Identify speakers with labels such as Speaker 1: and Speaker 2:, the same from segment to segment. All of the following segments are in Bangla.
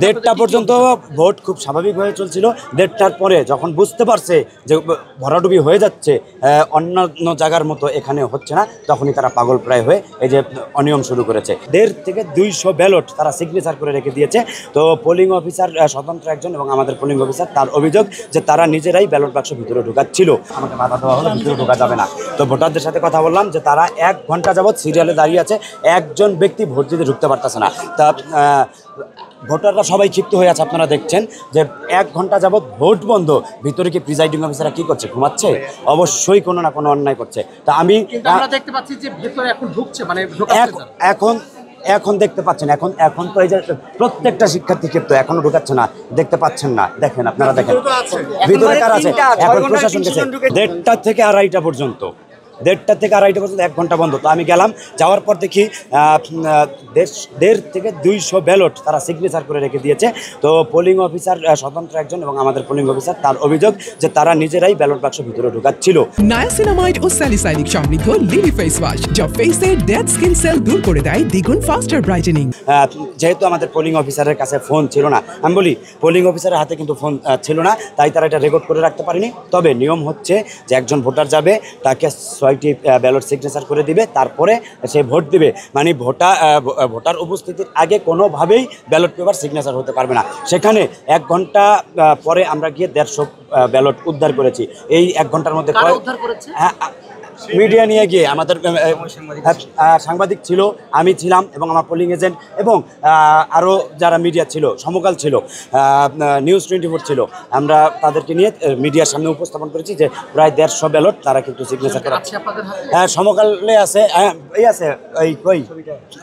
Speaker 1: দেড়টা পর্যন্ত ভোট খুব স্বাভাবিকভাবে চলছিল। দেড়টার পরে যখন বুঝতে পারছে যে ভরাডুবি হয়ে যাচ্ছে, অন্যান্য জায়গার মতো এখানে হচ্ছে না, তখনই তারা পাগল প্রায় হয়ে এই যে অনিয়ম শুরু করেছে। 1.5 থেকে 200 ব্যালট তারা সিগনেচার করে রেখে দিয়েছে। তো পোলিং অফিসার স্বতন্ত্র একজন এবং আমাদের পোলিং অফিসার, তার অভিযোগ যে তারা নিজেরাই ব্যালট বাক্স ভিতরে ঢোকাচ্ছিল। আমাকে বাধা দেওয়া হলো, ভিতরে ঢোকা যাবে না। তো ভোটারদের সাথে কথা বললাম যে তারা 1 ঘন্টা যাবৎ সিরিয়ালে দাঁড়িয়ে আছে, একজন ব্যক্তি ভোট দিতে ঢুকতে পারতেছে না। তা ভোটাররা সবাই ক্ষিপ্ত হয়ে আছে। আপনারা দেখছেন যে 1 ঘন্টা যাবৎ ভোট বন্ধ। ভিতরে কি প্রিজাইডিং অফিসাররা কি করছে? ঘুমাচ্ছে? অবশ্যই কোনো না কোনো অন্যায় করছে। তা আমি
Speaker 2: দেখতে পাচ্ছি যে ভিতরে এখন ঢুকছে, মানে
Speaker 1: এখন দেখতে পাচ্ছেন, এখন তো এই যে প্রত্যেকটা শিক্ষার্থী ক্ষেত্রে এখনো ঢুকাচ্ছে না, দেখতে পাচ্ছেন না? দেখেন, আপনারা দেখেন ভিতরে কার আছে। এখন প্রশাসন গেছে 1:30 থেকে 2:30 পর্যন্ত, 1:30 থেকে 2:30 পর্যন্ত 1 ঘন্টা বন্ধ। তো আমি গেলাম, যাওয়ার পর দেখি 1.5 থেকে 200 ব্যালট তারা সিগনেচার করে রেখে দিয়েছে। তো পোলিং অফিসার স্বতন্ত্র একজন এবং আমাদের পোলিং অফিসার, তার অভিযোগ যে তারা নিজেরাই ব্যালট বাক্স ভিতরে ঢোকাচ্ছিল।
Speaker 3: নায়াসিনামাইড ও স্যালিসাইলিক সমৃদ্ধ লিলি ফেস ওয়াশ, যা ফেসের ডেড স্কিন সেল দূর করে দেয় দ্বিগুণ ফাস্টার ব্রাইটেনিং।
Speaker 1: যেহেতু আমাদের পোলিং অফিসারের কাছে ফোন ছিল না, আমি বলি পোলিং অফিসারের হাতে কিন্তু ফোন ছিল না, তাই তারা এটা রেকর্ড করে রাখতে পারেনি। তবে নিয়ম হচ্ছে যে একজন ভোটার যাবে, তাকে 6টি ব্যালট সিগনেচার করে দিবে, তারপরে সে ভোট দিবে। মানে ভোটার উপস্থিতির আগে কোনোভাবেই ব্যালট পেপার সিগনেচার হতে পারবে না। সেখানে 1 ঘন্টা পরে আমরা গিয়ে 150 ব্যালট উদ্ধার করেছি। এই 1 ঘন্টার মধ্যে মিডিয়া নিয়ে গিয়ে আমাদের সাংবাদিক ছিল, আমি ছিলাম এবং আমার পোলিং এজেন্ট এবং আরও যারা মিডিয়া ছিল, সমকাল ছিল, নিউজ 24 ছিল, আমরা তাদেরকে নিয়ে মিডিয়ার সামনে উপস্থাপন করেছি যে প্রায় 150 ব্যালট তারা কিন্তু সিগনেচার করে। হ্যাঁ, সমকালে আছে, এই আছে, কই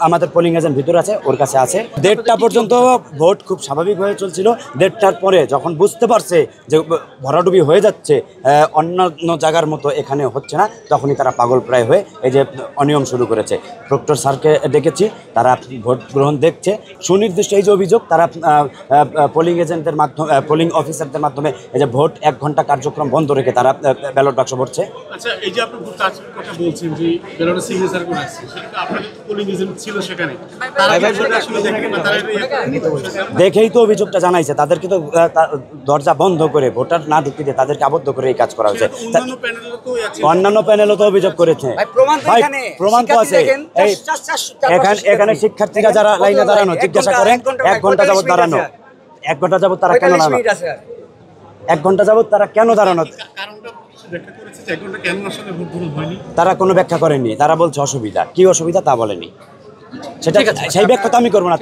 Speaker 1: আমাদের পোলিং এজেন্ট ভিতরে আছে, ওর কাছে আছে। 1:30 পর্যন্ত ভোট খুব স্বাভাবিকভাবে চলছিল। 1:30টার পরে যখন বুঝতে পারছে যে ভরাডুবি হয়ে যাচ্ছে, অন্যান্য জায়গার মতো এখানে হচ্ছে না, তখনই তারা পাগল প্রায় হয়ে এই যে অনিয়ম শুরু করেছে। প্রক্টর স্যারকে ডেকেছি, তারা ভোট গ্রহণ দেখছে। সুনির্দিষ্ট এই যে অভিযোগ, তারা পোলিং এজেন্টদের মাধ্যমে, পোলিং অফিসারদের মাধ্যমে এই যে ভোট 1 ঘন্টা কার্যক্রম বন্ধ রেখে তারা ব্যালট বাক্স ভরছে।
Speaker 2: আচ্ছা, এই যে আপনি কথা বলছেন যে ব্যালটে সিগনেচার করে আসছে, সেটা আপনাদের পোলিং এজেন্ট ছিল সেখানে,
Speaker 1: দেখেই তো অভিযোগটা জানাইছে। তাদেরকে তো দরজা বন্ধ করে, ভোটার না ঢুকতে দিয়ে তাদেরকে আবদ্ধ করে এই কাজ করা হয়েছে। অন্যান্য প্যানেলও তো অভিযোগ করেছে। ভাই, প্রমাণ তো আছে। এখানে শিক্ষার্থীরা যারা লাইনে দাঁড়ানো, জিজ্ঞাসা করেন 1 ঘন্টা যাবত দাঁড়ানো, 1 ঘন্টা যাবত তারা কেন দাঁড়ানো, 1 ঘন্টা যাবত তারা কেন দাঁড়ানো, তারা কোনো ব্যাখ্যা করেননি। তারা বলছে অসুবিধা, কি অসুবিধা তা বলেনি। সেটা সেই ব্যাখ্যা তো আমি করবো না।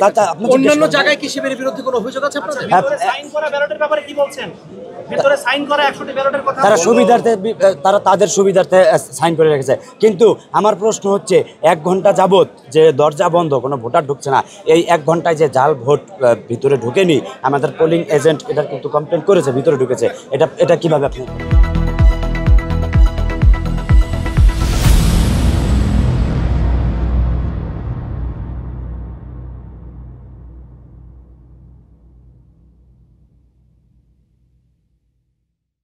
Speaker 2: অন্যান্য জায়গায় কি শিবিরের বিরুদ্ধে কোনো অভিযোগ আছে আপনাদের? সাইন করা ব্যালটের ব্যাপারে কি বলছেন? ভিতরে সাইন করা 100টি ব্যালটের কথা তারা সুবিধার্থে,
Speaker 1: তারা তাদের সুবিধার্থে সাইন করে রেখেছে। কিন্তু আমার প্রশ্ন হচ্ছে, 1 ঘন্টা যাবত যে দরজা বন্ধ, কোনো ভোটার ঢুকছে না, এই 1 ঘন্টায় যে জাল ভোট ভিতরে ঢুকেনি, আমাদের পোলিং এজেন্ট এটা কিন্তু কমপ্লেন করেছে ভিতরে ঢুকেছে। এটা কিভাবে আপনি